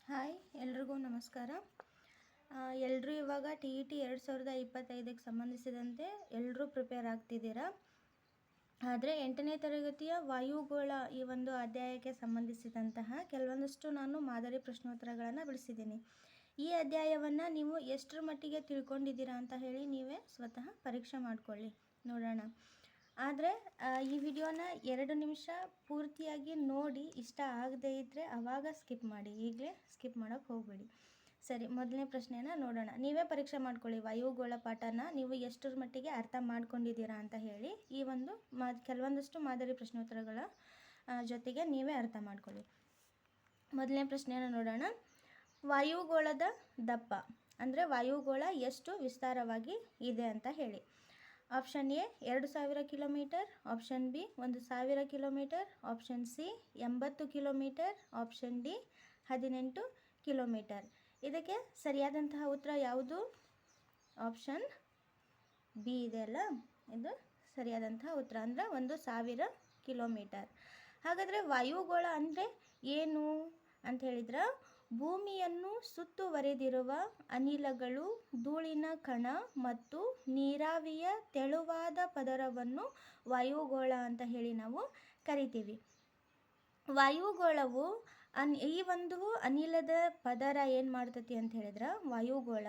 Hi ಎಲ್ರಿಗೂ ನಮಸ್ಕಾರ. ಎಲ್ಲರೂ ಇವಾಗ ಟಿ ಇ ಟಿ 2025ಕ್ಕೆ ಸಂಬಂಧಿಸಿದಂತೆ ಎಲ್ಲರೂ ಪ್ರಿಪೇರ್ ಆಗ್ತಿದ್ದೀರಾ. ಆದರೆ 8ನೇ ತರಗತಿಯ ವಾಯುಗೋಳ ಈ ಒಂದು ಅಧ್ಯಾಯಕ್ಕೆ ಸಂಬಂಧಿಸಿದಂತಹ ಕೆಲವೊಂದಷ್ಟು ನಾನು ಮಾದರಿ ಪ್ರಶ್ನೋತ್ತರಗಳನ್ನು ಬಿಡಿಸಿದ್ದೀನಿ. ಈ ಅಧ್ಯಾಯವನ್ನು ನೀವು ಎಷ್ಟರ ಮಟ್ಟಿಗೆ ತಿಳ್ಕೊಂಡಿದ್ದೀರಾ ಅಂತ ಹೇಳಿ ನೀವೇ ಸ್ವತಃ ಪರೀಕ್ಷೆ ಮಾಡಿಕೊಳ್ಳಿ, ನೋಡೋಣ. ಆದರೆ ಈ ವಿಡಿಯೋನ 2 ನಿಮಿಷ ಪೂರ್ತಿಯಾಗಿ ನೋಡಿ ಇಷ್ಟ ಆಗದೇ ಇದ್ದರೆ ಆವಾಗ ಸ್ಕಿಪ್ ಮಾಡಿ, ಈಗಲೇ ಸ್ಕಿಪ್ ಮಾಡೋಕ್ಕೆ ಹೋಗಬೇಡಿ. ಸರಿ, ಮೊದಲನೇ ಪ್ರಶ್ನೆಯನ್ನು ನೋಡೋಣ. ನೀವೇ ಪರೀಕ್ಷೆ ಮಾಡ್ಕೊಳ್ಳಿ, ವಾಯುಗೋಳ ಪಾಠನ ನೀವು ಎಷ್ಟರ ಮಟ್ಟಿಗೆ ಅರ್ಥ ಮಾಡ್ಕೊಂಡಿದ್ದೀರಾ ಅಂತ ಹೇಳಿ ಈ ಒಂದು ಕೆಲವೊಂದಷ್ಟು ಮಾದರಿ ಪ್ರಶ್ನೋತ್ತರಗಳ ಜೊತೆಗೆ ನೀವೇ ಅರ್ಥ ಮಾಡ್ಕೊಳ್ಳಿ. ಮೊದಲನೇ ಪ್ರಶ್ನೆಯನ್ನು ನೋಡೋಣ. ವಾಯುಗೋಳದ ದಪ್ಪ ಅಂದರೆ ವಾಯುಗೋಳ ಎಷ್ಟು ವಿಸ್ತಾರವಾಗಿ ಇದೆ ಅಂತ ಹೇಳಿ. Option A 2000 kilometre, option B 1000 kilometre, option C 80 kilometre, option D 18 kilometre. ಇದಕ್ಕೆ ಸರಿಯಾದಂತಹ ಉತ್ತರ ಯಾವುದು? ಆಪ್ಷನ್ ಬಿ ಇದೆಯಲ್ಲ, ಇದು ಸರಿಯಾದಂತಹ ಉತ್ತರ. ಅಂದರೆ 1000 ಕಿಲೋಮೀಟರ್. ಹಾಗಾದರೆ ವಾಯುಗೋಳ ಅಂದರೆ ಏನು ಅಂತ ಹೇಳಿದ್ರೆ, ಭೂಮಿಯನ್ನು ಸುತ್ತುವರೆದಿರುವ ಅನಿಲಗಳು, ಧೂಳಿನ ಕಣ ಮತ್ತು ನೀರಾವಿಯ ತೆಳುವಾದ ಪದರವನ್ನು ವಾಯುಗೋಳ ಅಂತ ಹೇಳಿ ನಾವು ಕರಿತೀವಿ. ವಾಯುಗೋಳವು ಈ ಒಂದು ಅನಿಲದ ಪದರ ಏನು ಮಾಡ್ತತಿ ಅಂತ ಹೇಳಿದ್ರೆ, ವಾಯುಗೋಳ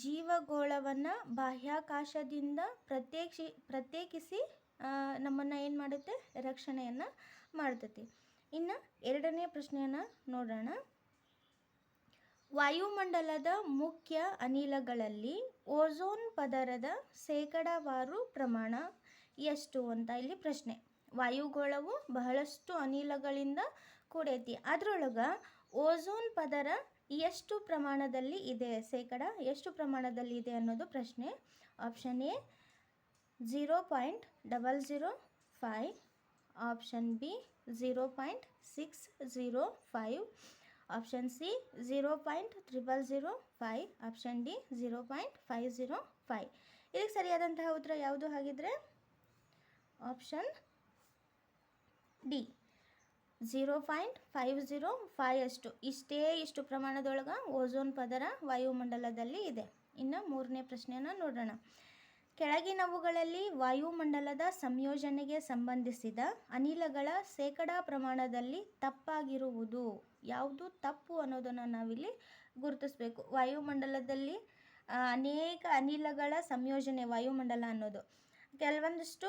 ಜೀವಗೋಳವನ್ನು ಬಾಹ್ಯಾಕಾಶದಿಂದ ಪ್ರತ್ಯೇಕಿಸಿ ನಮ್ಮನ್ನು ಏನು ಮಾಡುತ್ತೆ, ರಕ್ಷಣೆಯನ್ನು ಮಾಡ್ತತಿ. ಇನ್ನು ಎರಡನೇ ಪ್ರಶ್ನೆಯನ್ನು ನೋಡೋಣ. ವಾಯುಮಂಡಲದ ಮುಖ್ಯ ಅನಿಲಗಳಲ್ಲಿ ಓಝೋನ್ ಪದರದ ಶೇಕಡಾವಾರು ಪ್ರಮಾಣ ಎಷ್ಟು ಅಂತ ಇಲ್ಲಿ ಪ್ರಶ್ನೆ. ವಾಯುಗೋಳವು ಬಹಳಷ್ಟು ಅನಿಲಗಳಿಂದ ಕೂಡೈತಿ, ಅದರೊಳಗೆ ಓಝೋನ್ ಪದರ ಎಷ್ಟು ಪ್ರಮಾಣದಲ್ಲಿ ಇದೆ, ಶೇಕಡ ಎಷ್ಟು ಪ್ರಮಾಣದಲ್ಲಿ ಇದೆ ಅನ್ನೋದು ಪ್ರಶ್ನೆ. Option A 0.005, option B 0.605, option C 0.005, option D 0.505. ಇದಕ್ಕೆ ಸರಿಯಾದಂತಹ ಉತ್ತರ ಯಾವುದು ಹಾಗಿದ್ರೆ? ಆಪ್ಷನ್ ಡಿ 0.505 ಅಷ್ಟು, ಇಷ್ಟು ಪ್ರಮಾಣದೊಳಗೆ ಓಝೋನ್ ಪದರ ವಾಯುಮಂಡಲದಲ್ಲಿ ಇದೆ. ಇನ್ನು ಮೂರನೇ ಪ್ರಶ್ನೆಯನ್ನು ನೋಡೋಣ. ಕೆಳಗಿನವುಗಳಲ್ಲಿ ವಾಯುಮಂಡಲದ ಸಂಯೋಜನೆಗೆ ಸಂಬಂಧಿಸಿದ ಅನಿಲಗಳ ಶೇಕಡಾ ಪ್ರಮಾಣದಲ್ಲಿ ತಪ್ಪಾಗಿರುವುದು ಯಾವುದು ತಪ್ಪು ಅನ್ನೋದನ್ನು ನಾವಿಲ್ಲಿ ಗುರುತಿಸಬೇಕು. ವಾಯುಮಂಡಲದಲ್ಲಿ ಅನೇಕ ಅನಿಲಗಳ ಸಂಯೋಜನೆ, ವಾಯುಮಂಡಲ ಅನ್ನೋದು ಕೆಲವೊಂದಿಷ್ಟು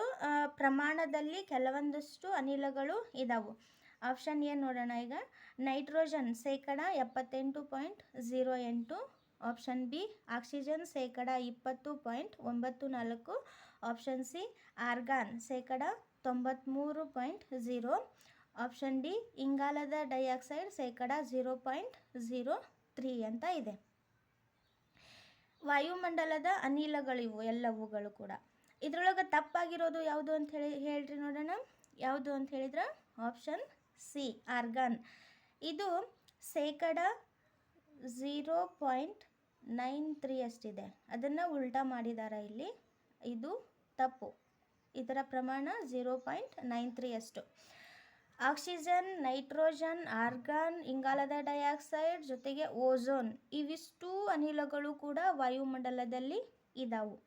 ಪ್ರಮಾಣದಲ್ಲಿ ಕೆಲವೊಂದಿಷ್ಟು ಅನಿಲಗಳು ಇದಾವೆ. ಆಪ್ಷನ್ ಎ ನೋಡೋಣ ಈಗ. ನೈಟ್ರೋಜನ್ ಶೇಕಡ 78.08, ಆಪ್ಷನ್ ಬಿ ಆಕ್ಸಿಜನ್ ಶೇಕಡ 20.94, ಆಪ್ಷನ್ ಸಿ ಆರ್ಗಾನ್ ಶೇಕಡ 93.0, ಆಪ್ಷನ್ ಡಿ ಇಂಗಾಲದ ಡೈಆಕ್ಸೈಡ್ ಶೇಕಡ 0.03 ಅಂತ ಇದೆ. ವಾಯುಮಂಡಲದ ಅನಿಲಗಳಿವು ಎಲ್ಲವುಗಳು ಕೂಡ. ಇದರೊಳಗೆ ತಪ್ಪಾಗಿರೋದು ಯಾವುದು ಅಂತ ಹೇಳ್ರಿ ನೋಡೋಣ. ಯಾವುದು ಅಂತ ಹೇಳಿದ್ರೆ ಆಪ್ಷನ್ ಸಿ ಆರ್ಗಾನ್. ಇದು ಶೇಕಡ 0.93 ಅಷ್ಟಿದೆ, ಅದನ್ನು ಉಲ್ಟಾ ಮಾಡಿದ್ದಾರೆ ಇಲ್ಲಿ, ಇದು ತಪ್ಪು. ಇದರ ಪ್ರಮಾಣ 0.93 ಅಷ್ಟು. ಆಕ್ಸಿಜನ್, ನೈಟ್ರೋಜನ್, ಆರ್ಗಾನ್, ಇಂಗಾಲದ ಡೈಆಕ್ಸೈಡ್ ಜೊತೆಗೆ ಓಝೋನ್ ಇವಿಷ್ಟು ಅನಿಲಗಳು ಕೂಡ ವಾಯುಮಂಡಲದಲ್ಲಿ ಇದಾವು.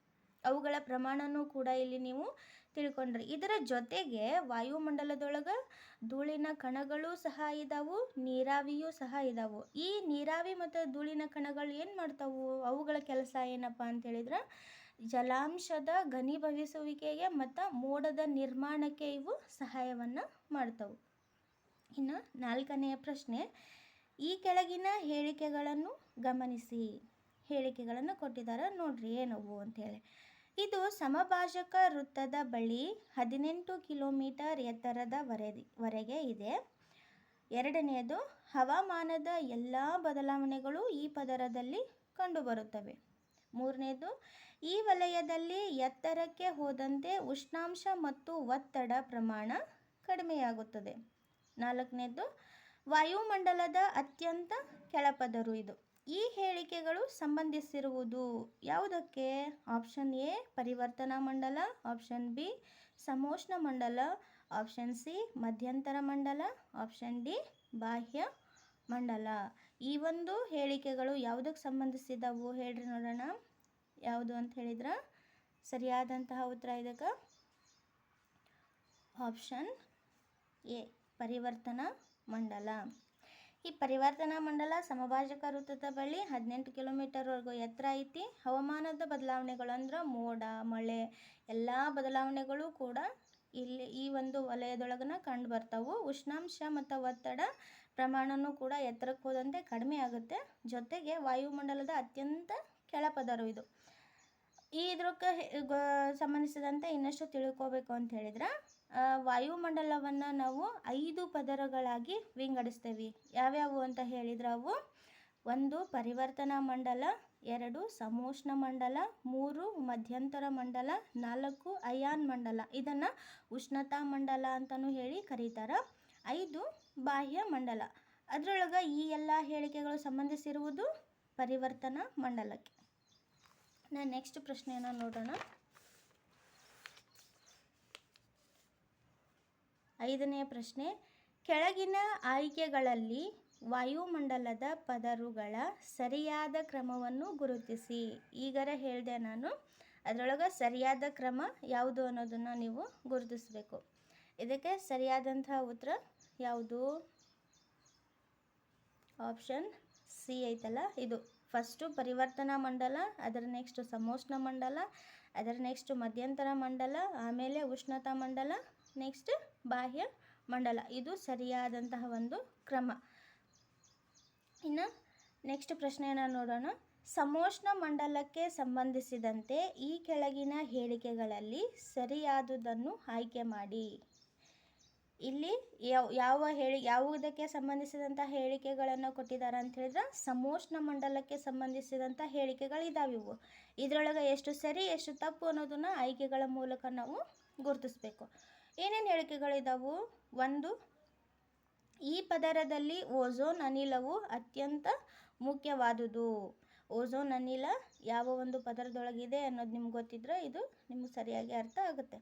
ಅವುಗಳ ಪ್ರಮಾಣನೂ ಕೂಡ ಇಲ್ಲಿ ನೀವು ತಿಳ್ಕೊಂಡ್ರಿ. ಇದರ ಜೊತೆಗೆ ವಾಯುಮಂಡಲದೊಳಗೆ ಧೂಳಿನ ಕಣಗಳು ಸಹ ಇದಾವು, ನೀರಾವಿಯೂ ಸಹ ಇದಾವು. ಈ ನೀರಾವಿ ಮತ್ತು ಧೂಳಿನ ಕಣಗಳು ಏನು ಮಾಡ್ತಾವು, ಅವುಗಳ ಕೆಲಸ ಏನಪ್ಪ ಅಂತ ಹೇಳಿದ್ರೆ, ಜಲಾಂಶದ ಘನೀಭವಿಸುವಿಕೆಗೆ ಮತ್ತು ಮೋಡದ ನಿರ್ಮಾಣಕ್ಕೆ ಇವು ಸಹಾಯವನ್ನು ಮಾಡ್ತವೆ. ಇನ್ನು ನಾಲ್ಕನೆಯ ಪ್ರಶ್ನೆ. ಈ ಕೆಳಗಿನ ಹೇಳಿಕೆಗಳನ್ನು ಗಮನಿಸಿ. ಹೇಳಿಕೆಗಳನ್ನು ಕೊಟ್ಟಿದ್ದಾರೆ ನೋಡ್ರಿ ಏನವು ಅಂತೇಳಿ. ಇದು ಸಮಭಾಜಕ ವೃತ್ತದ ಬಳಿ 18 ಕಿಲೋಮೀಟರ್ ಎತ್ತರದವರೆಗೆ ಇದೆ. ಎರಡನೆಯದು, ಹವಾಮಾನದ ಎಲ್ಲ ಬದಲಾವಣೆಗಳು ಈ ಪದರದಲ್ಲಿ ಕಂಡುಬರುತ್ತವೆ. ಮೂರನೇದು, ಈ ವಲಯದಲ್ಲಿ ಎತ್ತರಕ್ಕೆ ಹೋದಂತೆ ಉಷ್ಣಾಂಶ ಮತ್ತು ಒತ್ತಡ ಪ್ರಮಾಣ ಕಡಿಮೆಯಾಗುತ್ತದೆ. ನಾಲ್ಕನೇದು, ವಾಯುಮಂಡಲದ ಅತ್ಯಂತ ಕೆಳಪದರು ಇದು. ಈ ಹೇಳಿಕೆಗಳು ಸಂಬಂಧಿಸಿರುವುದು ಯಾವುದಕ್ಕೆ? ಆಪ್ಷನ್ ಎ ಪರಿವರ್ತನಾ ಮಂಡಲ, ಆಪ್ಷನ್ ಬಿ ಸಮೋಷ್ಣ ಮಂಡಲ, ಆಪ್ಷನ್ ಸಿ ಮಧ್ಯಂತರ ಮಂಡಲ, ಆಪ್ಷನ್ ಡಿ ಬಾಹ್ಯ ಮಂಡಲ. ಈ ಒಂದು ಹೇಳಿಕೆಗಳು ಯಾವುದಕ್ಕೆ ಸಂಬಂಧಿಸಿದವು ಹೇಳ್ರಿ ನೋಡೋಣ. ಯಾವುದು ಅಂತ ಹೇಳಿದ್ರೆ ಸರಿಯಾದಂತಹ ಉತ್ತರ ಇದಕ್ಕೆ ಆಪ್ಷನ್ ಎ, ಪರಿವರ್ತನಾ ಮಂಡಲ. ಈ ಪರಿವರ್ತನಾ ಮಂಡಲ ಸಮಭಾಜಕ ವೃತ್ತದ ಬಳಿ 18 ಕಿಲೋಮೀಟರ್ವರೆಗೂ ಎತ್ತರ ಐತಿ. ಹವಾಮಾನದ ಬದಲಾವಣೆಗಳು ಅಂದ್ರೆ ಮೋಡ, ಮಳೆ ಎಲ್ಲ ಬದಲಾವಣೆಗಳು ಕೂಡ ಇಲ್ಲಿ ಈ ಒಂದು ವಲಯದೊಳಗನ ಕಂಡು ಬರ್ತಾವು. ಉಷ್ಣಾಂಶ ಮತ್ತು ಒತ್ತಡ ಪ್ರಮಾಣನೂ ಕೂಡ ಎತ್ತರಕ್ಕೆ ಹೋದಂತೆ ಕಡಿಮೆ ಆಗುತ್ತೆ. ಜೊತೆಗೆ ವಾಯುಮಂಡಲದ ಅತ್ಯಂತ ಕೆಳಪದರು ಇದು. ಇದಕ್ಕೆ ಸಂಬಂಧಿಸಿದಂತೆ ಇನ್ನಷ್ಟು ತಿಳ್ಕೋಬೇಕು ಅಂತ ಹೇಳಿದ್ರೆ ವಾಯುಮಂಡಲವನ್ನು ನಾವು 5 ಪದರಗಳಾಗಿ ವಿಂಗಡಿಸ್ತೇವೆ. ಯಾವ್ಯಾವು ಅಂತ ಹೇಳಿದ್ರೆ ಅವು 1 ಪರಿವರ್ತನಾ ಮಂಡಲ, 2 ಸಮೋಷ್ಣ ಮಂಡಲ, 3 ಮಧ್ಯಂತರ ಮಂಡಲ, 4 ಅಯಾನ್ ಮಂಡಲ, ಇದನ್ನು ಉಷ್ಣತಾ ಮಂಡಲ ಅಂತಲೂ ಹೇಳಿ ಕರೀತಾರೆ, 5 ಬಾಹ್ಯ ಮಂಡಲ. ಅದರೊಳಗೆ ಈ ಎಲ್ಲ ಹೇಳಿಕೆಗಳು ಸಂಬಂಧಿಸಿರುವುದು ಪರಿವರ್ತನಾ ಮಂಡಲಕ್ಕೆ. ನೆಕ್ಸ್ಟ್ ಪ್ರಶ್ನೆಯನ್ನು ನೋಡೋಣ. 5ನೇ ಪ್ರಶ್ನೆ, ಕೆಳಗಿನ ಆಯ್ಕೆಗಳಲ್ಲಿ ವಾಯುಮಂಡಲದ ಪದರುಗಳ ಸರಿಯಾದ ಕ್ರಮವನ್ನು ಗುರುತಿಸಿ. ಈಗರ ಹೇಳಿದೆ ನಾನು, ಅದರೊಳಗೆ ಸರಿಯಾದ ಕ್ರಮ ಯಾವುದು ಅನ್ನೋದನ್ನು ನೀವು ಗುರುತಿಸಬೇಕು. ಇದಕ್ಕೆ ಸರಿಯಾದಂತಹ ಉತ್ತರ ಯಾವುದು? ಆಪ್ಷನ್ ಸಿ ಐತಲ್ಲ, ಇದು ಫಸ್ಟು ಪರಿವರ್ತನಾ ಮಂಡಲ, ಅದರ ನೆಕ್ಸ್ಟ್ ಸಮೋಷ್ಣ ಮಂಡಲ, ಅದರ ನೆಕ್ಸ್ಟ್ ಮಧ್ಯಂತರ ಮಂಡಲ, ಆಮೇಲೆ ಉಷ್ಣತಾ ಮಂಡಲ, ನೆಕ್ಸ್ಟ್ ಬಾಹ್ಯ ಮಂಡಲ. ಇದು ಸರಿಯಾದಂತಹ ಒಂದು ಕ್ರಮ. ಇನ್ನು ನೆಕ್ಸ್ಟ್ ಪ್ರಶ್ನೆಯನ್ನು ನೋಡೋಣ. ಸಮೋಷ್ಣ ಮಂಡಲಕ್ಕೆ ಸಂಬಂಧಿಸಿದಂತೆ ಈ ಕೆಳಗಿನ ಹೇಳಿಕೆಗಳಲ್ಲಿ ಸರಿಯಾದುದನ್ನು ಆಯ್ಕೆ ಮಾಡಿ. ಇಲ್ಲಿ ಯಾವುದಕ್ಕೆ ಸಂಬಂಧಿಸಿದಂಥ ಹೇಳಿಕೆಗಳನ್ನು ಕೊಟ್ಟಿದ್ದಾರೆ ಅಂತ ಹೇಳಿದ್ರೆ ಸಮೋಷ್ಣ ಮಂಡಲಕ್ಕೆ ಸಂಬಂಧಿಸಿದಂಥ ಹೇಳಿಕೆಗಳಿದಾವಿವು. ಇದರೊಳಗೆ ಎಷ್ಟು ಸರಿ ಎಷ್ಟು ತಪ್ಪು ಅನ್ನೋದನ್ನು ಆಯ್ಕೆಗಳ ಮೂಲಕ ನಾವು ಗುರುತಿಸಬೇಕು. ಏನೇನು ಹೇಳಿಕೆಗಳಿದಾವು? 1, ಈ ಪದರದಲ್ಲಿ ಓಝೋನ್ ಅನಿಲವು ಅತ್ಯಂತ ಮುಖ್ಯವಾದುದು. ಓಝೋನ್ ಅನಿಲ ಯಾವ ಒಂದು ಪದರದೊಳಗಿದೆ ಅನ್ನೋದು ನಿಮ್ಗೆ ಗೊತ್ತಿದ್ರೆ ಇದು ನಿಮ್ಗೆ ಸರಿಯಾಗಿ ಅರ್ಥ ಆಗುತ್ತೆ.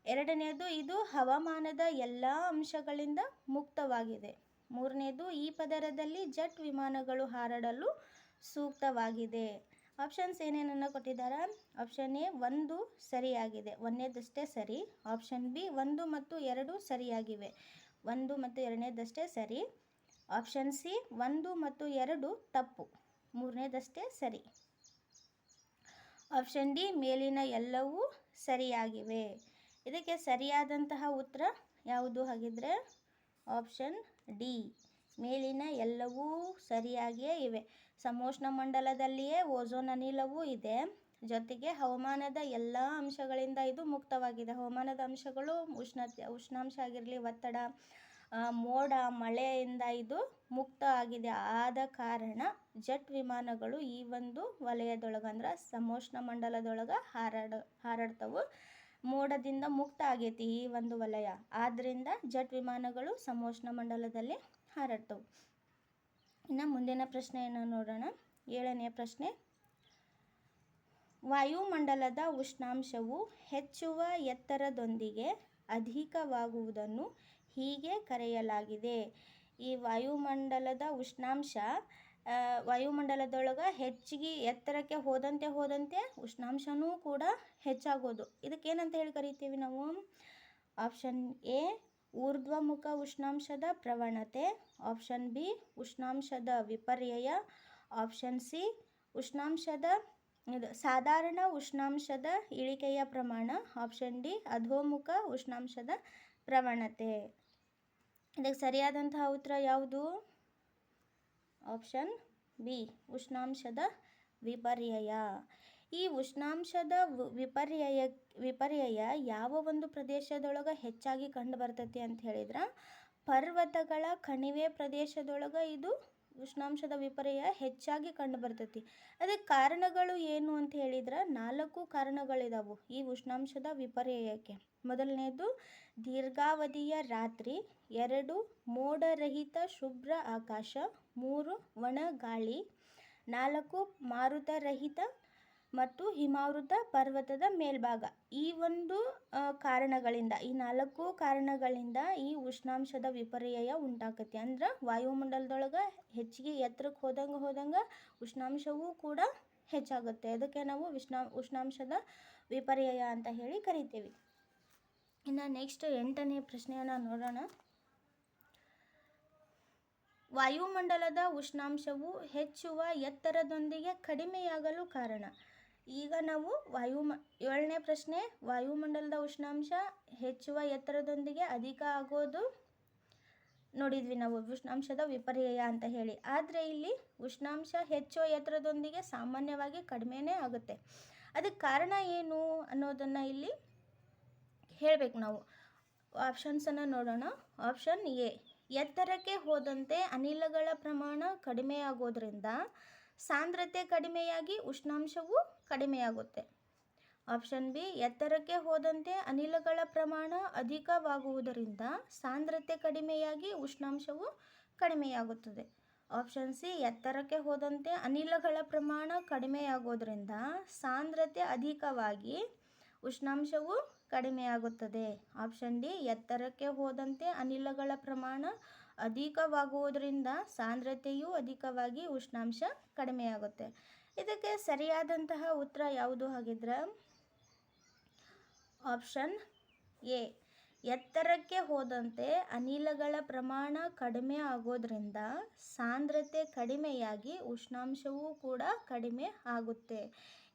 2ನೇದು, ಇದು ಹವಾಮಾನದ ಎಲ್ಲ ಅಂಶಗಳಿಂದ ಮುಕ್ತವಾಗಿದೆ. 3ನೇದು, ಈ ಪದರದಲ್ಲಿ ಜೆಟ್ ವಿಮಾನಗಳು ಹಾರಾಡಲು ಸೂಕ್ತವಾಗಿದೆ. ಆಪ್ಷನ್ಸ್ ಏನೇನನ್ನು ಕೊಟ್ಟಿದ್ದಾರೆ? ಆಪ್ಷನ್ ಎ 1 ಸರಿಯಾಗಿದೆ, 1ನೇದಷ್ಟೇ ಸರಿ. ಆಪ್ಷನ್ ಬಿ 1 ಮತ್ತು 2 ಸರಿಯಾಗಿವೆ, 1 ಮತ್ತು 2ನೇದಷ್ಟೇ ಸರಿ. ಆಪ್ಷನ್ ಸಿ 1 ಮತ್ತು 2 ತಪ್ಪು, 3ನೇದಷ್ಟೇ ಸರಿ. ಆಪ್ಷನ್ ಡಿ ಮೇಲಿನ ಎಲ್ಲವೂ ಸರಿಯಾಗಿವೆ. ಇದಕ್ಕೆ ಸರಿಯಾದಂತಹ ಉತ್ತರ ಯಾವುದು ಹಾಗಿದ್ರೆ? ಆಪ್ಷನ್ ಡಿ, ಮೇಲಿನ ಎಲ್ಲವೂ ಸರಿಯಾಗಿಯೇ ಇವೆ. ಸಮೋಷ್ಣ ಮಂಡಲದಲ್ಲಿಯೇ ಓಝೋನ್ ಅನಿಲವೂ ಇದೆ, ಜೊತೆಗೆ ಹವಾಮಾನದ ಎಲ್ಲ ಅಂಶಗಳಿಂದ ಇದು ಮುಕ್ತವಾಗಿದೆ. ಹವಾಮಾನದ ಅಂಶಗಳು ಉಷ್ಣಾಂಶ ಆಗಿರಲಿ, ಒತ್ತಡ, ಮೋಡ, ಮಳೆಯಿಂದ ಇದು ಮುಕ್ತ ಆಗಿದೆ. ಆದ ಕಾರಣ ಜೆಟ್ ವಿಮಾನಗಳು ಈ ಒಂದು ವಲಯದೊಳಗೆ ಅಂದ್ರೆ ಸಮೋಷ್ಣ ಮಂಡಲದೊಳಗೆ ಹಾರಾಡ್ತವು. ಮೋಡದಿಂದ ಮುಕ್ತ ಆಗೈತಿ ಈ ಒಂದು ವಲಯ, ಆದ್ದರಿಂದ ಜೆಟ್ ವಿಮಾನಗಳು ಸಮೋಷ್ಣ ಮಂಡಲದಲ್ಲಿ ಹಾರಾಡ್ತವು. ಇನ್ನು ಮುಂದಿನ ಪ್ರಶ್ನೆಯನ್ನು ನೋಡೋಣ. 7ನೇ ಪ್ರಶ್ನೆ, ವಾಯುಮಂಡಲದ ಉಷ್ಣಾಂಶವು ಹೆಚ್ಚುವ ಎತ್ತರದೊಂದಿಗೆ ಅಧಿಕವಾಗುವುದನ್ನು ಹೀಗೆ ಕರೆಯಲಾಗಿದೆ. ಈ ವಾಯುಮಂಡಲದ ಉಷ್ಣಾಂಶ ವಾಯುಮಂಡಲದೊಳಗೆ ಹೆಚ್ಚಿಗೆ ಎತ್ತರಕ್ಕೆ ಹೋದಂತೆ ಉಷ್ಣಾಂಶನೂ ಕೂಡ ಹೆಚ್ಚಾಗೋದು. ಇದಕ್ಕೇನಂತ ಹೇಳಿ ಕರಿತೀವಿ ನಾವು? ಆಪ್ಷನ್ ಎ ಊರ್ಧ್ವಮುಖ ಉಷ್ಣಾಂಶದ ಪ್ರವಣತೆ, ಆಪ್ಷನ್ ಬಿ ಉಷ್ಣಾಂಶದ ವಿಪರ್ಯಯ, ಆಪ್ಷನ್ ಸಿ ಸಾಧಾರಣ ಉಷ್ಣಾಂಶದ ಇಳಿಕೆಯ ಪ್ರಮಾಣ, ಆಪ್ಷನ್ ಡಿ ಅಧೋಮುಖ ಉಷ್ಣಾಂಶದ ಪ್ರವಣತೆ. ಇದಕ್ಕೆ ಸರಿಯಾದಂತಹ ಉತ್ತರ ಯಾವುದು? ಆಪ್ಷನ್ ಬಿ ಉಷ್ಣಾಂಶದ ವಿಪರ್ಯಯ. ಈ ಉಷ್ಣಾಂಶದ ವಿಪರ್ಯಯ ಯಾವ ಒಂದು ಪ್ರದೇಶದೊಳಗೆ ಹೆಚ್ಚಾಗಿ ಕಂಡು ಬರ್ತೈತಿ ಅಂತ ಹೇಳಿದ್ರೆ ಪರ್ವತಗಳ ಕಣಿವೆ ಪ್ರದೇಶದೊಳಗೆ ಇದು ಉಷ್ಣಾಂಶದ ವಿಪರ್ಯಯ ಹೆಚ್ಚಾಗಿ ಕಂಡು ಬರ್ತೈತಿ. ಅದಕ್ಕೆ ಕಾರಣಗಳು ಏನು ಅಂತ ಹೇಳಿದ್ರೆ 4 ಕಾರಣಗಳಿದಾವು ಈ ಉಷ್ಣಾಂಶದ ವಿಪರ್ಯಯಕ್ಕೆ. ಮೊದಲನೇದು ದೀರ್ಘಾವಧಿಯ ರಾತ್ರಿ, 2 ಮೋಡರಹಿತ ಶುಭ್ರ ಆಕಾಶ, 3 ಒಣ ಗಾಳಿ, 4 ಮಾರುತರಹಿತ ಮತ್ತು ಹಿಮಾವೃತ ಪರ್ವತದ ಮೇಲ್ಭಾಗ. ಈ ಒಂದು ಕಾರಣಗಳಿಂದ, ಈ 4 ಕಾರಣಗಳಿಂದ ಈ ಉಷ್ಣಾಂಶದ ವಿಪರ್ಯಯ ಉಂಟಾಕತಿ. ಅಂದ್ರೆ ವಾಯುಮಂಡಲದೊಳಗೆ ಹೆಚ್ಚಿಗೆ ಎತ್ತರಕ್ಕೆ ಹೋದಂಗೆ ಉಷ್ಣಾಂಶವೂ ಕೂಡ ಹೆಚ್ಚಾಗುತ್ತೆ. ಅದಕ್ಕೆ ನಾವು ಉಷ್ಣಾಂಶದ ವಿಪರ್ಯಯ ಅಂತ ಹೇಳಿ ಕರಿತೀವಿ. ಇನ್ನು ನೆಕ್ಸ್ಟ್ 8ನೇ ಪ್ರಶ್ನೆಯನ್ನು ನೋಡೋಣ. ವಾಯುಮಂಡಲದ ಉಷ್ಣಾಂಶವು ಹೆಚ್ಚುವ ಎತ್ತರದೊಂದಿಗೆ ಕಡಿಮೆಯಾಗಲು ಕಾರಣ. ಈಗ ನಾವು 7ನೇ ಪ್ರಶ್ನೆ, ವಾಯುಮಂಡಲದ ಉಷ್ಣಾಂಶ ಹೆಚ್ಚುವ ಎತ್ತರದೊಂದಿಗೆ ಅಧಿಕ ಆಗೋದು ನೋಡಿದ್ವಿ ನಾವು, ಉಷ್ಣಾಂಶದ ವಿಪರ್ಯಯ ಅಂತ ಹೇಳಿ. ಆದರೆ ಇಲ್ಲಿ ಉಷ್ಣಾಂಶ ಹೆಚ್ಚುವ ಎತ್ತರದೊಂದಿಗೆ ಸಾಮಾನ್ಯವಾಗಿ ಕಡಿಮೆನೇ ಆಗುತ್ತೆ. ಅದಕ್ಕೆ ಕಾರಣ ಏನು ಅನ್ನೋದನ್ನು ಇಲ್ಲಿ ಹೇಳಬೇಕು ನಾವು. ಆಪ್ಷನ್ಸನ್ನು ನೋಡೋಣ. ಆಪ್ಷನ್ ಎ, ಎತ್ತರಕ್ಕೆ ಹೋದಂತೆ ಅನಿಲಗಳ ಪ್ರಮಾಣ ಕಡಿಮೆಯಾಗೋದ್ರಿಂದ ಸಾಂದ್ರತೆ ಕಡಿಮೆಯಾಗಿ ಉಷ್ಣಾಂಶವು ಕಡಿಮೆಯಾಗುತ್ತೆ. ಆಪ್ಷನ್ ಬಿ, ಎತ್ತರಕ್ಕೆ ಹೋದಂತೆ ಅನಿಲಗಳ ಪ್ರಮಾಣ ಅಧಿಕವಾಗುವುದರಿಂದ ಸಾಂದ್ರತೆ ಕಡಿಮೆಯಾಗಿ ಉಷ್ಣಾಂಶವು ಕಡಿಮೆಯಾಗುತ್ತದೆ. ಆಪ್ಷನ್ ಸಿ, ಎತ್ತರಕ್ಕೆ ಹೋದಂತೆ ಅನಿಲಗಳ ಪ್ರಮಾಣ ಕಡಿಮೆಯಾಗೋದ್ರಿಂದ ಸಾಂದ್ರತೆ ಅಧಿಕವಾಗಿ ಉಷ್ಣಾಂಶವು ಕಡಿಮೆಯಾಗುತ್ತದೆ. ಆಪ್ಷನ್ ಡಿ, ಎತ್ತರಕ್ಕೆ ಹೋದಂತೆ ಅನಿಲಗಳ ಪ್ರಮಾಣ ಅಧಿಕವಾಗುವುದರಿಂದ ಸಾಂದ್ರತೆಯು ಅಧಿಕವಾಗಿ ಉಷ್ಣಾಂಶ ಕಡಿಮೆಯಾಗುತ್ತೆ. ಇದಕ್ಕೆ ಸರಿಯಾದಂತಹ ಉತ್ತರ ಯಾವುದು ಹಾಗಿದ್ರೆ ಆಪ್ಷನ್ ಎ, ಎತ್ತರಕ್ಕೆ ಹೋದಂತೆ ಅನಿಲಗಳ ಪ್ರಮಾಣ ಕಡಿಮೆ ಆಗೋದ್ರಿಂದ ಸಾಂದ್ರತೆ ಕಡಿಮೆಯಾಗಿ ಉಷ್ಣಾಂಶವೂ ಕೂಡ ಕಡಿಮೆ ಆಗುತ್ತೆ.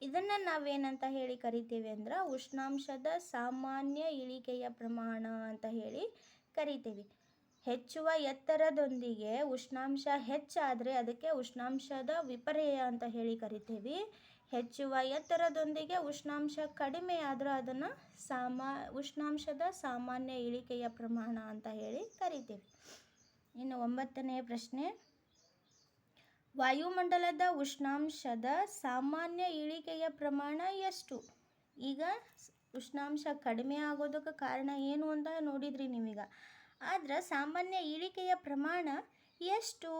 ಇದನ್ನು ನಾವೇನಂತ ಹೇಳಿ ಕರಿತೀವಿ ಅಂದ್ರೆ ಉಷ್ಣಾಂಶದ ಸಾಮಾನ್ಯ ಇಳಿಕೆಯ ಪ್ರಮಾಣ ಅಂತ ಹೇಳಿ ಕರಿತೀವಿ. ಹೆಚ್ಚುವ ಎತ್ತರದೊಂದಿಗೆ ಉಷ್ಣಾಂಶ ಹೆಚ್ಚಾದರೆ ಅದಕ್ಕೆ ಉಷ್ಣಾಂಶದ ವಿಪರ್ಯಯ ಅಂತ ಹೇಳಿ ಕರಿತೀವಿ. ಹೆಚ್ಚುವ ಎತ್ತರದೊಂದಿಗೆ ಉಷ್ಣಾಂಶ ಕಡಿಮೆ ಆದರೂ ಅದನ್ನು ಉಷ್ಣಾಂಶದ ಸಾಮಾನ್ಯ ಇಳಿಕೆಯ ಪ್ರಮಾಣ ಅಂತ ಹೇಳಿ ಕರಿತೀವಿ. ಇನ್ನು 9ನೇ ಪ್ರಶ್ನೆ, ವಾಯುಮಂಡಲದ ಉಷ್ಣಾಂಶದ ಸಾಮಾನ್ಯ ಇಳಿಕೆಯ ಪ್ರಮಾಣ ಎಷ್ಟು? ಈಗ ಉಷ್ಣಾಂಶ ಕಡಿಮೆ ಆಗೋದಕ್ಕೆ ಕಾರಣ ಏನು ಅಂತ ನೋಡಿದ್ರಿ ನೀವೀಗ. ಆದರೆ ಸಾಮಾನ್ಯ ಇಳಿಕೆಯ ಪ್ರಮಾಣ ಎಷ್ಟು?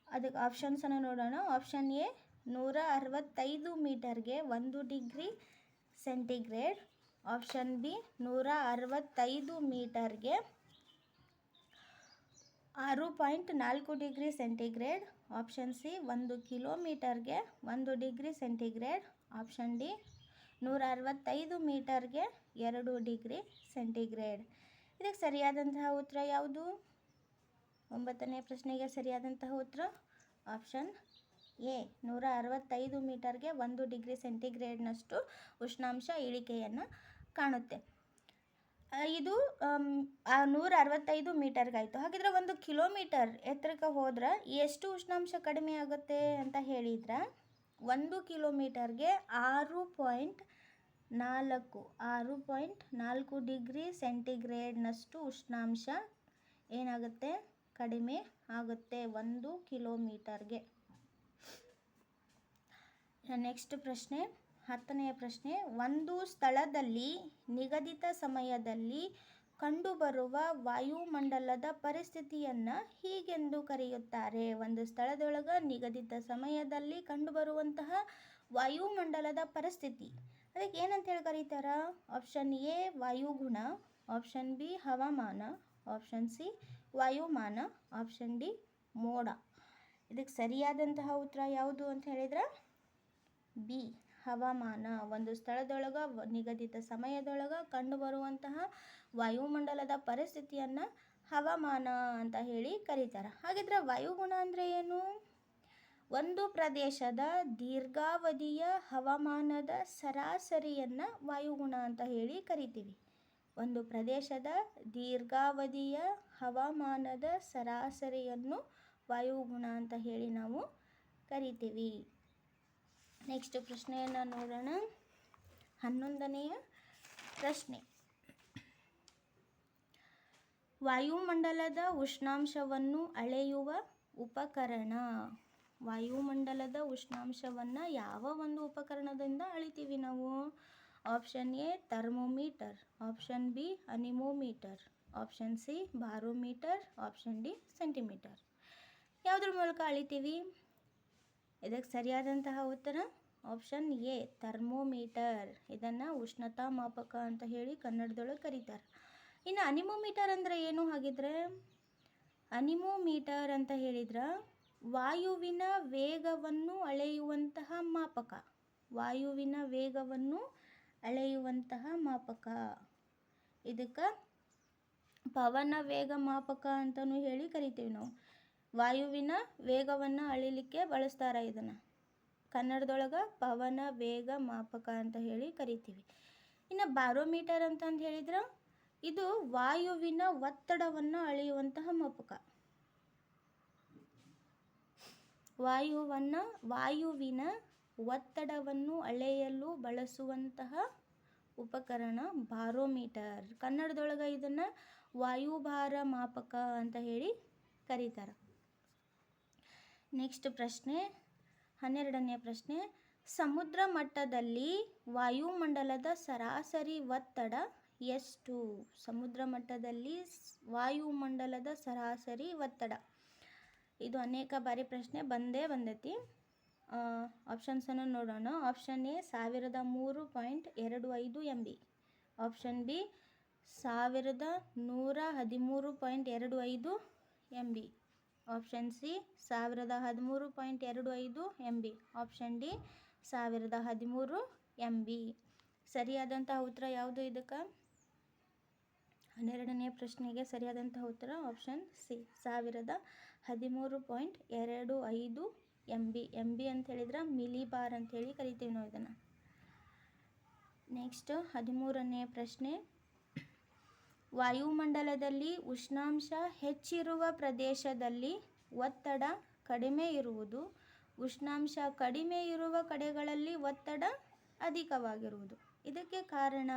ಅದಕ್ಕೆ ಆಪ್ಷನ್ಸನ್ನು ನೋಡೋಣ. ಆಪ್ಷನ್ ಎ, 165 ಮೀಟರ್ಗೆ 1 ಡಿಗ್ರಿ ಸೆಂಟಿಗ್ರೇಡ್. ಆಪ್ಷನ್ ಬಿ, 165 ಮೀಟರ್ಗೆ 6.4 ಡಿಗ್ರಿ ಸೆಂಟಿಗ್ರೇಡ್. ಆಪ್ಷನ್ ಸಿ, 1 ಕಿಲೋಮೀಟರ್ಗೆ 1 ಡಿಗ್ರಿ ಸೆಂಟಿಗ್ರೇಡ್. ಆಪ್ಷನ್ ಡಿ, 165 ಮೀಟರ್ಗೆ 2 ಡಿಗ್ರಿ ಸೆಂಟಿಗ್ರೇಡ್. ಇದಕ್ಕೆ ಸರಿಯಾದಂತಹ ಉತ್ತರ ಯಾವುದು? 9ನೇ ಪ್ರಶ್ನೆಗೆ ಸರಿಯಾದಂತಹ ಉತ್ತರ ಆಪ್ಷನ್ ಎ, 165 ಮೀಟರ್ಗೆ 1 ಡಿಗ್ರಿ ಸೆಂಟಿಗ್ರೇಡ್ನಷ್ಟು ಉಷ್ಣಾಂಶ ಇಳಿಕೆಯನ್ನು ಕಾಣುತ್ತೆ. ಇದು 165 ಮೀಟರ್ಗಾಯಿತು. ಹಾಗಿದ್ರೆ 1 ಕಿಲೋಮೀಟರ್ ಎತ್ತರಕ್ಕೆ ಹೋದ್ರೆ ಎಷ್ಟು ಉಷ್ಣಾಂಶ ಕಡಿಮೆ ಆಗುತ್ತೆ ಅಂತ ಹೇಳಿದ್ರೆ 1 ಕಿಲೋಮೀಟರ್ಗೆ 6.4 ಡಿಗ್ರಿ ಸೆಂಟಿಗ್ರೇಡ್ನಷ್ಟು ಉಷ್ಣಾಂಶ ಏನಾಗುತ್ತೆ? ಕಡಿಮೆ ಆಗುತ್ತೆ 1 ಕಿಲೋಮೀಟರ್ಗೆ. ನೆಕ್ಸ್ಟ್ ಪ್ರಶ್ನೆ, 10ನೇ ಪ್ರಶ್ನೆ, ಒಂದು ಸ್ಥಳದಲ್ಲಿ ನಿಗದಿತ ಸಮಯದಲ್ಲಿ ಕಂಡುಬರುವ ವಾಯುಮಂಡಲದ ಪರಿಸ್ಥಿತಿಯನ್ನು ಹೀಗೆಂದು ಕರೆಯುತ್ತಾರೆ. ಒಂದು ಸ್ಥಳದೊಳಗೆ ನಿಗದಿತ ಸಮಯದಲ್ಲಿ ಕಂಡುಬರುವಂತಹ ವಾಯುಮಂಡಲದ ಪರಿಸ್ಥಿತಿ, ಅದಕ್ಕೆ ಏನಂತ ಹೇಳಿ ಕರೀತಾರ? ಆಪ್ಷನ್ ಎ, ವಾಯುಗುಣ. ಆಪ್ಷನ್ ಬಿ, ಹವಾಮಾನ. ಆಪ್ಷನ್ ಸಿ, ವಾಯುಮಾನ. ಆಪ್ಷನ್ ಡಿ, ಮೋಡ. ಇದಕ್ಕೆ ಸರಿಯಾದಂತಹ ಉತ್ತರ ಯಾವುದು ಅಂತ ಹೇಳಿದ್ರೆ ಬಿ, ಹವಾಮಾನ. ಒಂದು ಸ್ಥಳದೊಳಗೆ ನಿಗದಿತ ಸಮಯದೊಳಗೆ ಕಂಡುಬರುವಂತಹ ವಾಯುಮಂಡಲದ ಪರಿಸ್ಥಿತಿಯನ್ನು ಹವಾಮಾನ ಅಂತ ಹೇಳಿ ಕರೀತಾರೆ. ಹಾಗಿದ್ರೆ ವಾಯುಗುಣ ಅಂದರೆ ಏನು? ಒಂದು ಪ್ರದೇಶದ ದೀರ್ಘಾವಧಿಯ ಹವಾಮಾನದ ಸರಾಸರಿಯನ್ನು ವಾಯುಗುಣ ಅಂತ ಹೇಳಿ ಕರಿತೀವಿ. ಒಂದು ಪ್ರದೇಶದ ದೀರ್ಘಾವಧಿಯ ಹವಾಮಾನದ ಸರಾಸರಿಯನ್ನು ವಾಯುಗುಣ ಅಂತ ಹೇಳಿ ನಾವು ಕರಿತೀವಿ. ನೆಕ್ಸ್ಟ್ ಪ್ರಶ್ನೆಯನ್ನು ನೋಡೋಣ. 11ನೇ ಪ್ರಶ್ನೆ, ವಾಯುಮಂಡಲದ ಉಷ್ಣಾಂಶವನ್ನು ಅಳೆಯುವ ಉಪಕರಣ. ವಾಯುಮಂಡಲದ ಉಷ್ಣಾಂಶವನ್ನು ಯಾವ ಒಂದು ಉಪಕರಣದಿಂದ ಅಳಿತೀವಿ ನಾವು? Option A, thermometer. Option B, anemometer. Option C, barometer. Option D, centimetre. ಯಾವುದ್ರ ಮೂಲಕ ಅಳಿತೀವಿ? ಇದಕ್ಕೆ ಸರಿಯಾದಂತಹ ಉತ್ತರ ಆಪ್ಷನ್ ಎ ಥರ್ಮೋಮೀಟರ್. ಇದನ್ನು ಉಷ್ಣತಾ ಮಾಪಕ ಅಂತ ಹೇಳಿ ಕನ್ನಡದೊಳಗೆ ಕರೀತಾರೆ. ಇನ್ನು ಅನಿಮೋಮೀಟರ್ ಅಂದರೆ ಏನು ಹಾಗಿದ್ರೆ? ಅನಿಮೋಮೀಟರ್ ಅಂತ ಹೇಳಿದ್ರೆ ವಾಯುವಿನ ವೇಗವನ್ನು ಅಳೆಯುವಂತಹ ಮಾಪಕ. ವಾಯುವಿನ ವೇಗವನ್ನು ಅಳೆಯುವಂತಹ ಮಾಪಕ. ಇದಕ್ಕೆ ಪವನ ವೇಗ ಮಾಪಕ ಅಂತಲೂ ಹೇಳಿ ಕರಿತೀವಿ ನಾವು. ವಾಯುವಿನ ವೇಗವನ್ನು ಅಳಿಲಿಕ್ಕೆ ಬಳಸ್ತಾರೆ ಇದನ್ನು. ಕನ್ನಡದೊಳಗೆ ಪವನ ವೇಗ ಮಾಪಕ ಅಂತ ಹೇಳಿ ಕರಿತೀವಿ. ಇನ್ನು ಬಾರೋಮೀಟರ್ ಅಂತಂದು ಹೇಳಿದ್ರೆ ಇದು ವಾಯುವಿನ ಒತ್ತಡವನ್ನು ಅಳೆಯುವಂತಹ ಮಾಪಕ. ವಾಯುವಿನ ಒತ್ತಡವನ್ನು ಅಳೆಯಲು ಬಳಸುವಂತಹ ಉಪಕರಣ ಬಾರೋಮೀಟರ್. ಕನ್ನಡದೊಳಗೆ ಇದನ್ನು ವಾಯುಭಾರ ಮಾಪಕ ಅಂತ ಹೇಳಿ ಕರೀತಾರೆ. ನೆಕ್ಸ್ಟ್ ಪ್ರಶ್ನೆ, 12ನೇ ಪ್ರಶ್ನೆ. ಸಮುದ್ರ ಮಟ್ಟದಲ್ಲಿ ವಾಯುಮಂಡಲದ ಸರಾಸರಿ ಒತ್ತಡ ಎಷ್ಟು? ಸಮುದ್ರ ಮಟ್ಟದಲ್ಲಿ ವಾಯುಮಂಡಲದ ಸರಾಸರಿ ಒತ್ತಡ. ಇದು ಅನೇಕ ಬಾರಿ ಪ್ರಶ್ನೆ ಬಂದೈತಿ. ಆಪ್ಷನ್ಸನ್ನು ನೋಡೋಣ. Option A 1003.25 MB. Option B 1113.25 MB. Option C 1013.25 MB. Option D 1013 MB. ಸರಿಯಾದಂತಹ ಉತ್ತರ ಯಾವುದು ಇದಕ್ಕೆ? 12ನೇ ಪ್ರಶ್ನೆಗೆ ಸರಿಯಾದಂತಹ ಉತ್ತರ ಆಪ್ಷನ್ ಸಿ 1013.25 MB. MB ಅಂತ ಹೇಳಿದ್ರೆ ಮಿಲಿಬಾರ್ ಅಂತ ಹೇಳಿ ಕರಿತೀವಿ ನಾವು ಇದನ್ನು. ನೆಕ್ಸ್ಟ್ 13ನೇ ಪ್ರಶ್ನೆ. ವಾಯುಮಂಡಲದಲ್ಲಿ ಉಷ್ಣಾಂಶ ಹೆಚ್ಚಿರುವ ಪ್ರದೇಶದಲ್ಲಿ ಒತ್ತಡ ಕಡಿಮೆ ಇರುವುದು, ಉಷ್ಣಾಂಶ ಕಡಿಮೆ ಇರುವ ಕಡೆಗಳಲ್ಲಿ ಒತ್ತಡ ಅಧಿಕವಾಗಿರುವುದು. ಇದಕ್ಕೆ ಕಾರಣ?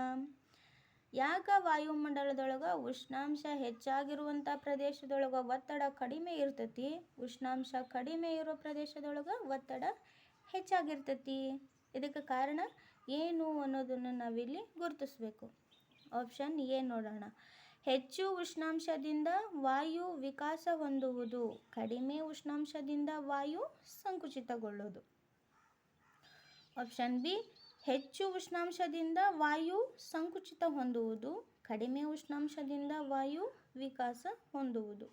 ಯಾಕೆ ವಾಯುಮಂಡಲದೊಳಗೆ ಉಷ್ಣಾಂಶ ಹೆಚ್ಚಾಗಿರುವಂಥ ಪ್ರದೇಶದೊಳಗೆ ಒತ್ತಡ ಕಡಿಮೆ ಇರ್ತೈತಿ, ಉಷ್ಣಾಂಶ ಕಡಿಮೆ ಇರೋ ಪ್ರದೇಶದೊಳಗೆ ಒತ್ತಡ ಹೆಚ್ಚಾಗಿರ್ತೈತಿ? ಇದಕ್ಕೆ ಕಾರಣ ಏನು ಅನ್ನೋದನ್ನು ನಾವಿಲ್ಲಿ ಗುರುತಿಸಬೇಕು. ಆಪ್ಷನ್ ಎ ನೋಡೋಣ. ಹೆಚ್ಚು ಉಷ್ಣಾಂಶದಿಂದ ವಾಯು ವಿಕಾಸ ಹೊಂದುವುದು, ಕಡಿಮೆ ಉಷ್ಣಾಂಶದಿಂದ ವಾಯು ಸಂಕುಚಿತಗೊಳ್ಳುವುದು. ಆಪ್ಷನ್ ಬಿ ಹೆಚ್ಚು ಉಷ್ಣಾಂಶದಿಂದ ವಾಯು ಸಂಕುಚಿತ ಹೊಂದುವುದು, ಕಡಿಮೆ ಉಷ್ಣಾಂಶದಿಂದ ವಾಯು ವಿಕಾಸ ಹೊಂದುವುದು.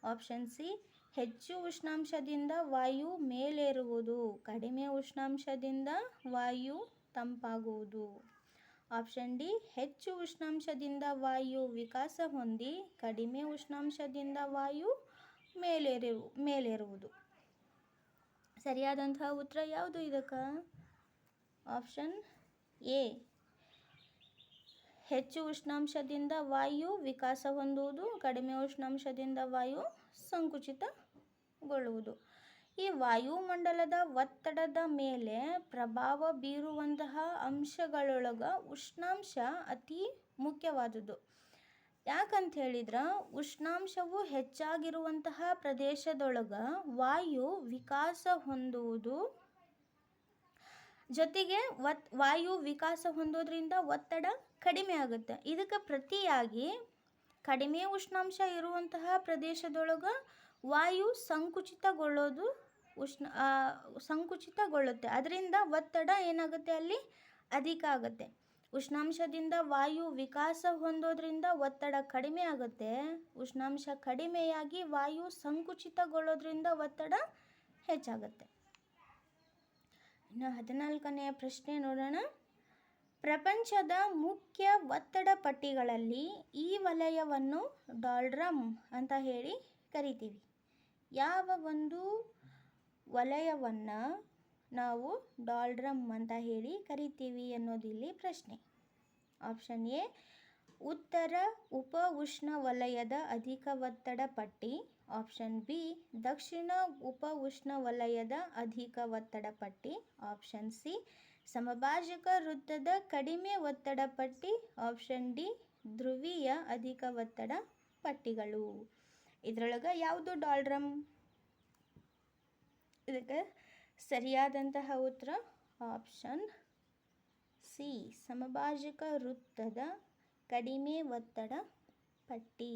ಆಪ್ಷನ್ ಸಿ ಹೆಚ್ಚು ಉಷ್ಣಾಂಶದಿಂದ ವಾಯು ಮೇಲೇರುವುದು, ಕಡಿಮೆ ಉಷ್ಣಾಂಶದಿಂದ ವಾಯು ತಂಪಾಗುವುದು. ಆಪ್ಷನ್ ಡಿ ಹೆಚ್ಚು ಉಷ್ಣಾಂಶದಿಂದ ವಾಯು ವಿಕಾಸ ಹೊಂದಿ, ಕಡಿಮೆ ಉಷ್ಣಾಂಶದಿಂದ ವಾಯು ಮೇಲೇರುವುದು. ಸರಿಯಾದಂತಹ ಉತ್ತರ ಯಾವುದು ಇದಕ್ಕೆ? ಆಪ್ಷನ್ ಎ ಹೆಚ್ಚು ಉಷ್ಣಾಂಶದಿಂದ ವಾಯು ವಿಕಾಸ ಹೊಂದುವುದು, ಕಡಿಮೆ ಉಷ್ಣಾಂಶದಿಂದ ವಾಯು ಸಂಕುಚಿತಗೊಳ್ಳುವುದು. ಈ ವಾಯುಮಂಡಲದ ಒತ್ತಡದ ಮೇಲೆ ಪ್ರಭಾವ ಬೀರುವಂತಹ ಅಂಶಗಳೊಳಗೆ ಉಷ್ಣಾಂಶ ಅತಿ ಮುಖ್ಯವಾದುದು. ಯಾಕಂತ ಹೇಳಿದ್ರೆ ಉಷ್ಣಾಂಶವು ಹೆಚ್ಚಾಗಿರುವಂತಹ ಪ್ರದೇಶದೊಳಗೆ ವಾಯು ವಿಕಾಸ ಹೊಂದುವುದು, ಜೊತೆಗೆ ವಾಯು ವಿಕಾಸ ಹೊಂದೋದ್ರಿಂದ ಒತ್ತಡ ಕಡಿಮೆ ಆಗುತ್ತೆ. ಇದಕ್ಕೆ ಪ್ರತಿಯಾಗಿ ಕಡಿಮೆ ಉಷ್ಣಾಂಶ ಇರುವಂತಹ ಪ್ರದೇಶದೊಳಗೆ ವಾಯು ಸಂಕುಚಿತಗೊಳ್ಳುತ್ತೆ. ಅದರಿಂದ ಒತ್ತಡ ಏನಾಗುತ್ತೆ ಅಲ್ಲಿ ಅಧಿಕ ಆಗುತ್ತೆ. ಉಷ್ಣಾಂಶದಿಂದ ವಾಯು ವಿಕಾಸ ಹೊಂದೋದ್ರಿಂದ ಒತ್ತಡ ಕಡಿಮೆ ಆಗುತ್ತೆ. ಉಷ್ಣಾಂಶ ಕಡಿಮೆಯಾಗಿ ವಾಯು ಸಂಕುಚಿತಗೊಳ್ಳೋದ್ರಿಂದ ಒತ್ತಡ ಹೆಚ್ಚಾಗುತ್ತೆ. ಇನ್ನು 14ನೇ ಪ್ರಶ್ನೆ ನೋಡೋಣ. ಪ್ರಪಂಚದ ಮುಖ್ಯ ಒತ್ತಡ ಪಟ್ಟಿಗಳಲ್ಲಿ ಈ ವಲಯವನ್ನು ಡಾಲ್ಡ್ರಮ್ ಅಂತ ಹೇಳಿ ಕರಿತೀವಿ. ಯಾವ ಒಂದು ವಲಯವನ್ನು ನಾವು ಡಾಲ್ಡ್ರಮ್ ಅಂತ ಹೇಳಿ ಕರಿತೀವಿ ಅನ್ನೋದಿಲ್ಲಿ ಪ್ರಶ್ನೆ. ಆಪ್ಷನ್ ಎ ಉತ್ತರ ಉಪ ಉಷ್ಣ ವಲಯದ ಅಧಿಕ ಒತ್ತಡ ಪಟ್ಟಿ. ಆಪ್ಷನ್ ಬಿ ದಕ್ಷಿಣ ಉಪ ಉಷ್ಣ ವಲಯದ ಅಧಿಕ ಒತ್ತಡ ಪಟ್ಟಿ. ಆಪ್ಷನ್ ಸಿ ಸಮಭಾಜಕ ವೃತ್ತದ ಕಡಿಮೆ ಒತ್ತಡ ಪಟ್ಟಿ. ಆಪ್ಷನ್ ಡಿ ಧ್ರುವೀಯ ಅಧಿಕ ಒತ್ತಡ ಪಟ್ಟಿಗಳು. ಇದರೊಳಗೆ ಯಾವುದು ಡಾಲ್ಡ್ರಮ್? ಇದಕ್ಕೆ ಸರಿಯಾದಂತಹ ಉತ್ತರ ಆಪ್ಷನ್ ಸಿ ಸಮಭಾಜಕ ವೃತ್ತದ ಕಡಿಮೆ ಒತ್ತಡ ಪಟ್ಟಿ.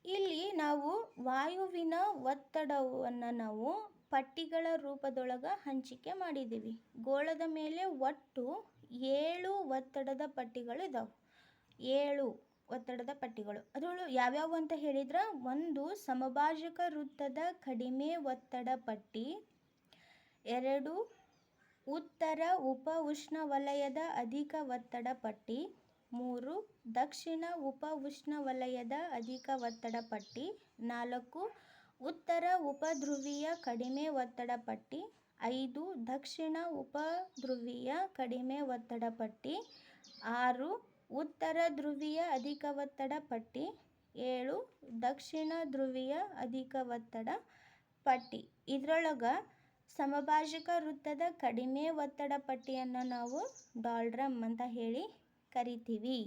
ಇಲ್ಲಿ ನಾವು ವಾಯುವಿನ ಒತ್ತಡವನ್ನು ನಾವು ಪಟ್ಟಿಗಳ ರೂಪದೊಳಗೆ ಹಂಚಿಕೆ ಮಾಡಿದ್ದೀವಿ. ಗೋಳದ ಮೇಲೆ ಒಟ್ಟು 7 ಒತ್ತಡದ ಪಟ್ಟಿಗಳಿದಾವೆ. 7 ಒತ್ತಡದ ಪಟ್ಟಿಗಳು. ಅದರೊಳಗೆ ಯಾವ್ಯಾವು ಅಂತ ಹೇಳಿದ್ರೆ, ಒಂದು ಸಮಭಾಜಕ ವೃತ್ತದ ಕಡಿಮೆ ಒತ್ತಡ ಪಟ್ಟಿ, 2 ಉತ್ತರ ಉಪ ಉಷ್ಣವಲಯದ ಅಧಿಕ ಒತ್ತಡ ಪಟ್ಟಿ, 3 ದಕ್ಷಿಣ ಉಪ ಉಷ್ಣವಲಯದ ಅಧಿಕ ಒತ್ತಡ ಪಟ್ಟಿ, 4 ಉತ್ತರ ಉಪಧ್ರುವೀಯ ಕಡಿಮೆ ಒತ್ತಡ ಪಟ್ಟಿ, 5 ದಕ್ಷಿಣ ಉಪಧ್ರುವೀಯ ಕಡಿಮೆ ಒತ್ತಡ ಪಟ್ಟಿ, 6 ಉತ್ತರ ಧ್ರುವೀಯ ಅಧಿಕ ಒತ್ತಡ ಪಟ್ಟಿ, 7 ದಕ್ಷಿಣ ಧ್ರುವೀಯ ಅಧಿಕ ಒತ್ತಡ ಪಟ್ಟಿ. ಇದರೊಳಗೆ ಸಮಭಾಜಕ ವೃತ್ತದ ಕಡಿಮೆ ಒತ್ತಡ ಪಟ್ಟಿಯನ್ನು ನಾವು ಡಾಲ್ಡ್ರಮ್ ಅಂತ ಹೇಳಿ ಕರಿತೀವಿ.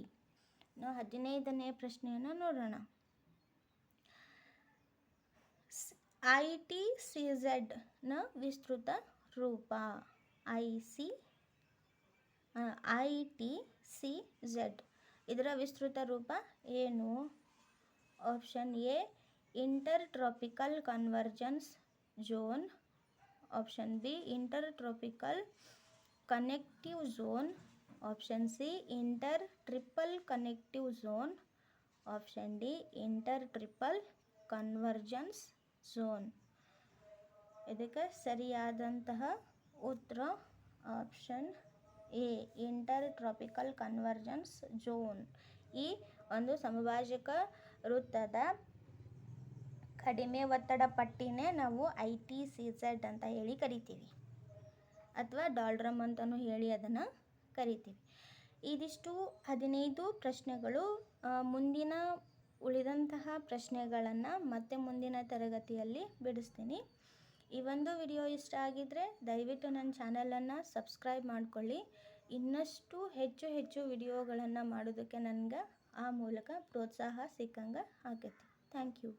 ನಾವು 15ನೇ ಪ್ರಶ್ನೆಯನ್ನು ನೋಡೋಣ. ITCZ ನ ವಿಸ್ತೃತ ರೂಪ. ITCZ ಇದರ ವಿಸ್ತೃತ ರೂಪ ಏನು? Option A inter tropical convergence zone, option B inter tropical connective zone, option C inter triple connective zone, option D inter triple convergence zone. ಇದಕ್ಕೆ ಸರಿಯಾದಂತಹ ಉತ್ತರ option A inter tropical convergence zone. ಈ ಒಂದು ಸಮಭಾಜಕ ವೃತ್ತದ ಕಡಿಮೆ ಒತ್ತಡ ಪಟ್ಟಿನೇ ನಾವು ITCZ ಅಂತ ಹೇಳಿ ಕರಿತೀವಿ, ಅಥವಾ ಡಾಲ್ಡ್ರಮ್ ಅಂತಲೂ ಹೇಳಿ ಅದನ್ನು ಕರಿತೀವಿ. ಇದಿಷ್ಟು 15 ಪ್ರಶ್ನೆಗಳು. ಮುಂದಿನ ಉಳಿದಂತಹ ಪ್ರಶ್ನೆಗಳನ್ನು ಮತ್ತೆ ಮುಂದಿನ ತರಗತಿಯಲ್ಲಿ ಬಿಡಿಸ್ತೀನಿ. ಈ ಒಂದು ವಿಡಿಯೋ ಇಷ್ಟ ಆಗಿದ್ದರೆ ದಯವಿಟ್ಟು ನನ್ನ ಚಾನಲನ್ನು ಸಬ್ಸ್ಕ್ರೈಬ್ ಮಾಡಿಕೊಳ್ಳಿ. ಇನ್ನಷ್ಟು ಹೆಚ್ಚು ವಿಡಿಯೋಗಳನ್ನು ಮಾಡೋದಕ್ಕೆ ನನಗೆ ಆ ಮೂಲಕ ಪ್ರೋತ್ಸಾಹ ಸಿಕ್ಕಂಗೆ ಆಕೈತಿ. Thank you.